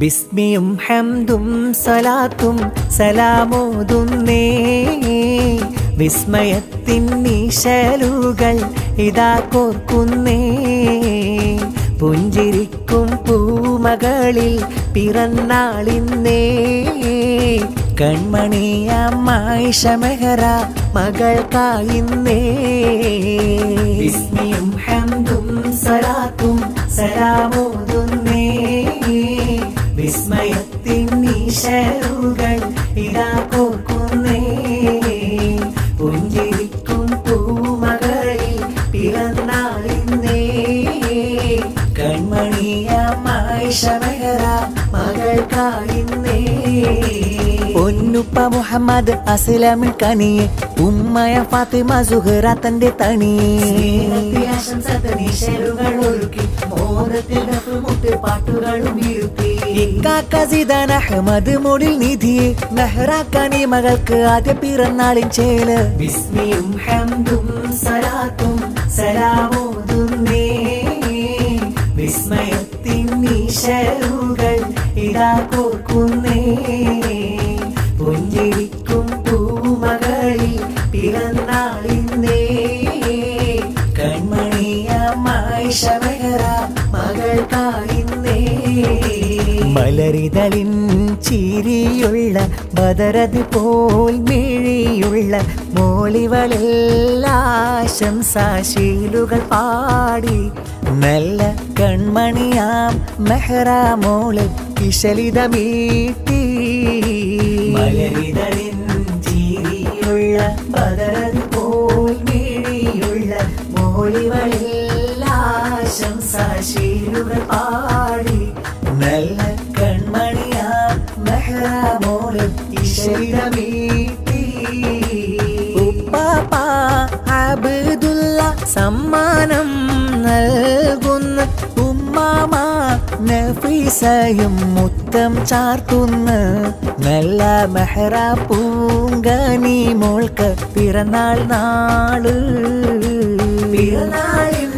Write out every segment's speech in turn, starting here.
ബിസ്മിയും ഹംദും സലാത്തും സലാമോതുന്നേ, വിസ്മയത്തിൻ നിശലുകൾ ഇതാ കോർക്കുന്നേ. പുഞ്ചിരിക്കും പൂമകളിൽ പിറന്നാളിന്നേ, കൺമണിയമ്മായി ഷമഹറ മകൾക്കായിന്നേ. ബിസ്മിയും ഹംദും സലാത്തും സലാമോതുന്നേ, വിസ്മയത്തിൻ നിശലുകൾ ഇതാ കോർക്കുന്നേ. പുഞ്ചിരിക്കും പൂമകളിൽ പിറന്നാളിന്നേ, കൺമണിയമ്മായി ഷമഹറ മകൾക്കായിന്നേ. പൊന്നുപ്പ മുഹമ്മദ് അസ്ലമിൻ കനിയെ, ഉമ്മയ ഫാത്തിമ സുഹറ തന്റെ തണിയെ. അഹമ്മദ് മോഡിൽ നിധിയെ മെഹ്റാക്കാനി മകൾക്ക് ആദ്യ പിറന്നാളിൻ ചേല്. ബിസ്മിയും ഹംദും സലാത്തും സലാമോതുന്നേ, വിസ്മയത്തിൻ നിശലുകൾ ഇതാ കോർക്കുന്നേ. പുഞ്ചിരിക്കും പൂമകളിൽ പിറന്നാളിന്നേ, കൺമണിയമ്മായി ഷമഹറ മകൾക്കായിന്നേ. മലരിതളിൻ ചിരിയുള്ള ബദറത് പോൽ മിഴിയുള്ള മോളിവളെല്ലാശംസാശീലുകൾ പാടി, നല്ല കൺമണിയാം മെഹ്റാ മോള് കിശലിതമീട്ടി. മലരിതളിൻ ചിരിയുള്ള ബദറത് പോൽ മിഴിയുള്ള മോളിവളെല്ലാശംസാശീലുകൾ പാടി, നല്ല കൺമണിയാം മെഹ്റാ മോള് കിശലിതമീട്ടി. ഉപ്പാപ്പ അബ്ദുള്ള സമ്മാനം നൽകുന്ന, ഉമ്മാമ നഫീസയും മുത്തം ചാർത്തുന്ന, നല്ല മെഹ്റാ പൂങ്കനി മോൾക്ക് പിറന്നാൾ നാള്. പിറന്നാളിൻ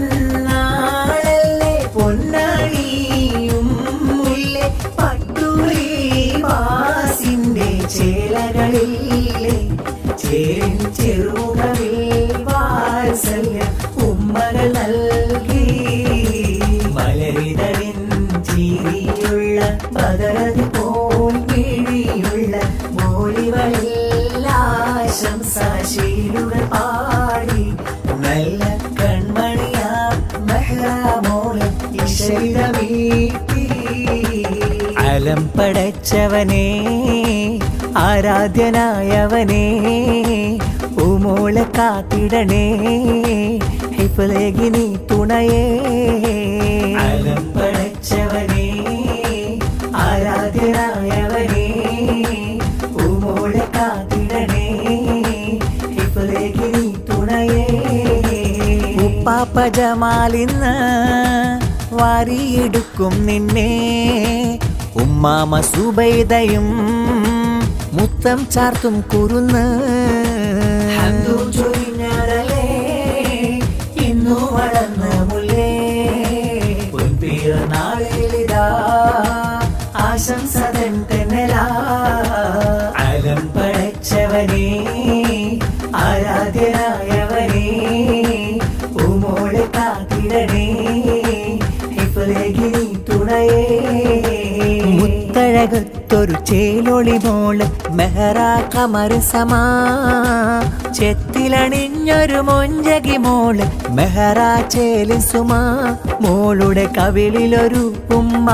നാളല്ലേ പൊന്നാണിയും മുല്ലേ, പട്ടുളി വാസിന്റെ ചേലകളിലെ ചേരിൻ ചെറുകളിൽ വാത്സല്യം ഉമ്മകൾ നൽകി. മലരിതളിൻ ചിരിയുള്ള ബദറത് പോൽ മിഴിയുള്ള മോളിവളെല്ലാശംസാശീലുകൾ പാടി, നല്ല കൺമണിയാം മെഹ്റാ മോള് കിശലിതമീട്ടി. അലം പടച്ചവനേ ആരാധ്യനായവനേ, ഉമോളെ കാത്തിടണേ ഹിഫ്ളേകി നീ തുണയേ. അലം പടച്ചവനേ ആരാധ്യനായവനേ, ഉമോളെ കാത്തിടണേ ഹിഫ്ളേകി നീ തുണയേ. ഉപ്പാപ്പ ജമാലിന്ന് വാരിയെടുക്കും നിന്നെ, ഉമ്മാമ സുബൈദയും മുത്തം ചാർത്തും കുറുന്ന്. ഇന്നു വളർന്ന മുല്ലേ, പൊൻപിറന്നാളിലിതാ ആശംസതൻ തെന്നലാ. അലം പടച്ചവനേ ആരാധ്യനായവനേ, ഉമോളെ കാത്തിടണേ ഹിഫ്ളേകി നീ തുണയേ. മുത്തഴകത്തൊരു ചേലൊളി മോള് മെഹ്റാ ഖമർ സമാ, ചെത്തിലണിഞ്ഞൊരു മൊഞ്ചകി മോള് മെഹ്റാ ചേലി സുമാ, മോളുടെ കവിളിലൊരു ഉമ്മ.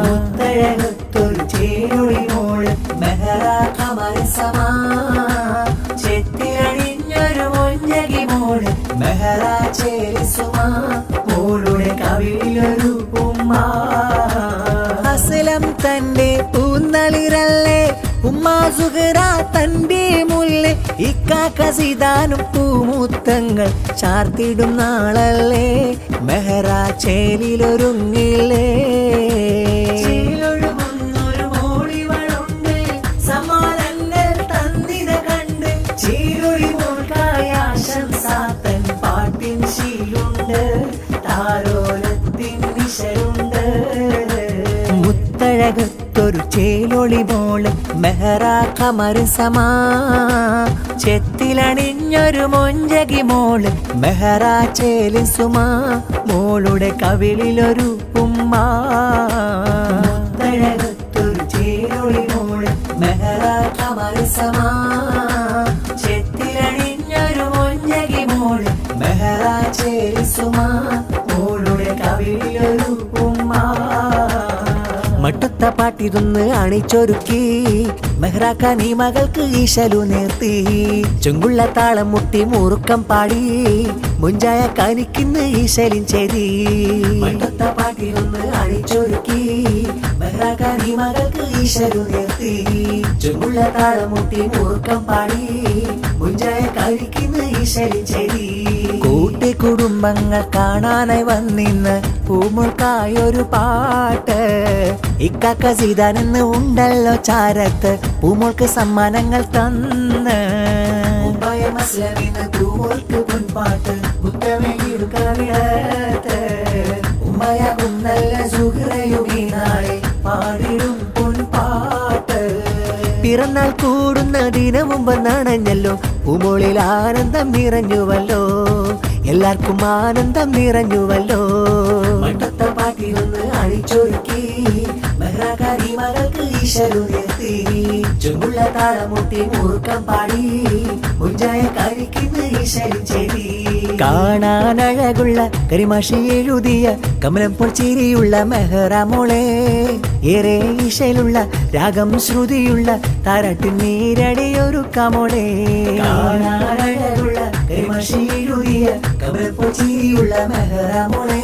മുത്തഴകത്തൊരു ചേലൊളി മോള് മെഹ്റാ ഖമർ സമാ, ചെത്തിലണിഞ്ഞൊരു മൊഞ്ചകി മോള് മെഹ്റാ ചേലി സുമാ, മോളുടെ കവിളിലൊരു ഉമ്മ. അസ്ലം തന്റെ പൂന്നളിരല്ലേ, ഉമ്മ സുഹറ തന്റെ മുല്ലേ, ഇക്കാക്ക സിദാനും പൂമുത്തങ്ങൾ ചാർത്തിടും നാളല്ലേ, മെഹ്റാ ചേലിലൊരുങ്ങില്ലേ. ചേലൊഴുകുന്നൊരു മോളിവളുണ്ട്, സമ്മാനങ്ങൾ തന്നിത കണ്ട്, ചേലൊഴി മോൾക്കായ ആശംസാത്തൻ പാട്ടിൻ ശീലുണ്ട്, താരോലത്തിൻ നിശലുണ്ട്. ചേലൊളി മോള് മെഹറ കമർ സമാ ചെത്തിലണിഞ്ഞൊരു മൊഞ്ചകി മോള് മെഹറ ചേല് സുമാ മോളുടെ കവിളിലൊരു ഉമ്മ മുത്തഴകത്തൊരു ചേലൊളി മോള് മെഹറ കമർ സമാ ചെത്തിലണിഞ്ഞൊരു മൊഞ്ചകി മോള് മെഹറ ചേല് സുമാ മോളുടെ കവിളിലൊരു ഉമ്മ മട്ടുത്ത പാട്ടിരുന്ന് അണിച്ചൊരുക്കി മെഹ്റാക്ക നീ മകൾക്ക് ഈശലു നേർത്തി ചുങ്കുള്ള താളം മുട്ടി മുറുക്കം പാടി മുഞ്ചായ കാനിക്കിന്ന് ഈശലിൻ ചെയ്തി മട്ടുത്ത പാട്ടിരുന്ന് അണിച്ചൊരുക്കി മെഹ്റാക്ക നീ മകൾക്ക് ഈശലു നേർത്തി ചുങ്കുള്ള താളം മുട്ടി മുറുക്കം പാടി മുഞ്ചായ കാനിക്കിന്ന് ഈശലിൻ ചെയ്തി കൂട്ടി കുടുംബങ്ങൾ കാണാനായി വന്നിന്ന് പൂമുൾക്കായൊരു പാട്ട് ഇക്കാക്ക സീതാനെന്ന് ഉണ്ടല്ലോ ചാരത്ത് പൂമോൾക്ക് സമ്മാനങ്ങൾ തന്ന് പൂമോൾക്ക് പൊൻപാട്ട് ഉമ്മയാകും നല്ല സുഹൃയുമീ നാളെ പാടിടും പൊൻപാട്ട് പിറന്നാൾ കൂടുന്ന ദിനം മുമ്പ് നടഞ്ഞല്ലോ പൂമോളിൽ ആനന്ദം നിറഞ്ഞുവല്ലോ എല്ലാവർക്കും ആനന്ദം നിറഞ്ഞുവല്ലോ മട്ടത്ത പാട്ടിരുന്ന് അണിച്ചൊരുക്കി മെഹ്റാക്കാരി മകൾക്ക് ഈശലു നിർത്തി ചുങ്കുള്ള താളമുട്ടി മുറുക്കം പാടി മുഞ്ചായ കാരിക്കിന്ന് ഈശലിൻ ചെയ്തി കാണാനഴകുള്ള കരിമാഷി എഴുതിയ കമലം പൊൾച്ചിരിയുള്ള മെഹ്റ മോളെ ഏറെ ഈശലുള്ള രാഗം ശ്രുതിയുള്ള താരാട്ടിൻ നീരടിയൊരു കമോളെ കാണാനഴകുള്ള കരിമാഷി എഴുതിയ കമലം പൊൾച്ചിരിയുള്ള മെഹ്റ മോളെ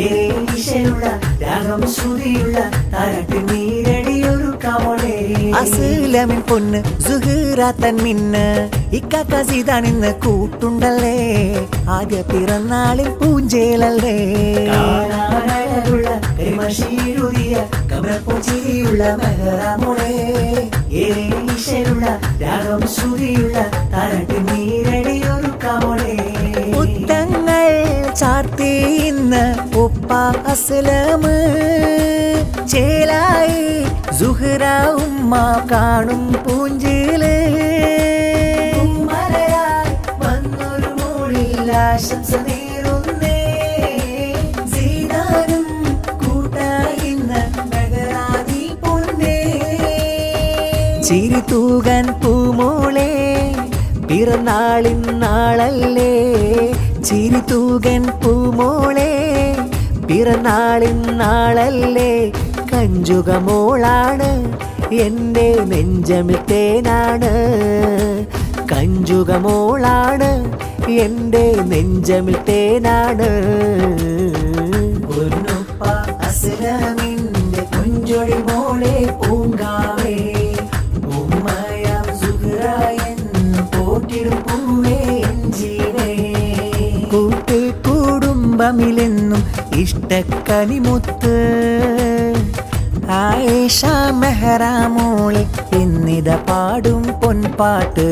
ഏറെ ഈശലുള്ള രാഗം ശ്രുതിയുള്ള താരാട്ടിൻ നീരടിയൊരു കമോളെ അസ്ലമിൻ പൊന്ന് സുഹ്റ തൻമിന്ന് ഇക്കാക്ക സീതാനിന്ന് കൂട്ടുണ്ടല്ലേ ആദ്യ പിറന്നാളിൽ പൂഞ്ചേലല്ലേ കാണാനഴകുള്ള കരിമഷീഴുതിയ കമലപ്പൊച്ചിരിയുള്ള മെഹ്റ മോളെ ഏറെ ഈശലുള്ള രാഗം ശ്രുതിയുള്ള താരാട്ടിൻ നീരടിയൊരു കമോളെ മുത്തങ്ങൾ ചാർത്തി ഇന്ന് ഉപ്പ അസ്ലമ് ചേലായി സുഹ്റ ഉമ്മ കാണും പൂഞ്ചില് വന്നൊരു മൂളിൽ ആശംസ നേരുന്നേ സീതാനും കൂട്ടായിന്ന് മെഹ്റാദി പൊന്നേ ചിരി തൂകാൻ പൂമോളെ പിറന്നാളിൻ നാളല്ലേ ചിരി തൂകൻ പൂമോളെ പിറന്നാളിൻ നാളല്ലേ കഞ്ചുകമോളാണ് എൻ്റെ നെഞ്ചമിട്ടേനാണ് കഞ്ചുകമോളാണ് എൻ്റെ നെഞ്ചമിട്ടേനാണ് പൊന്നുപ്പ അസ്ലമിൻ്റെ കുഞ്ചൊടി മോളെ പൂങ്കാവേ ഉമ്മയാം സുഹ്റ എന്ന് പോറ്റിടും പൂവേ ജീവേ കൂട്ടി കുടുംബമിലെന്നും ഇഷ്ടക്കനിമുത്ത് ആയിഷ മെഹ്റ മോളെ എന്നിത പാടും പൊൻപാട്ട്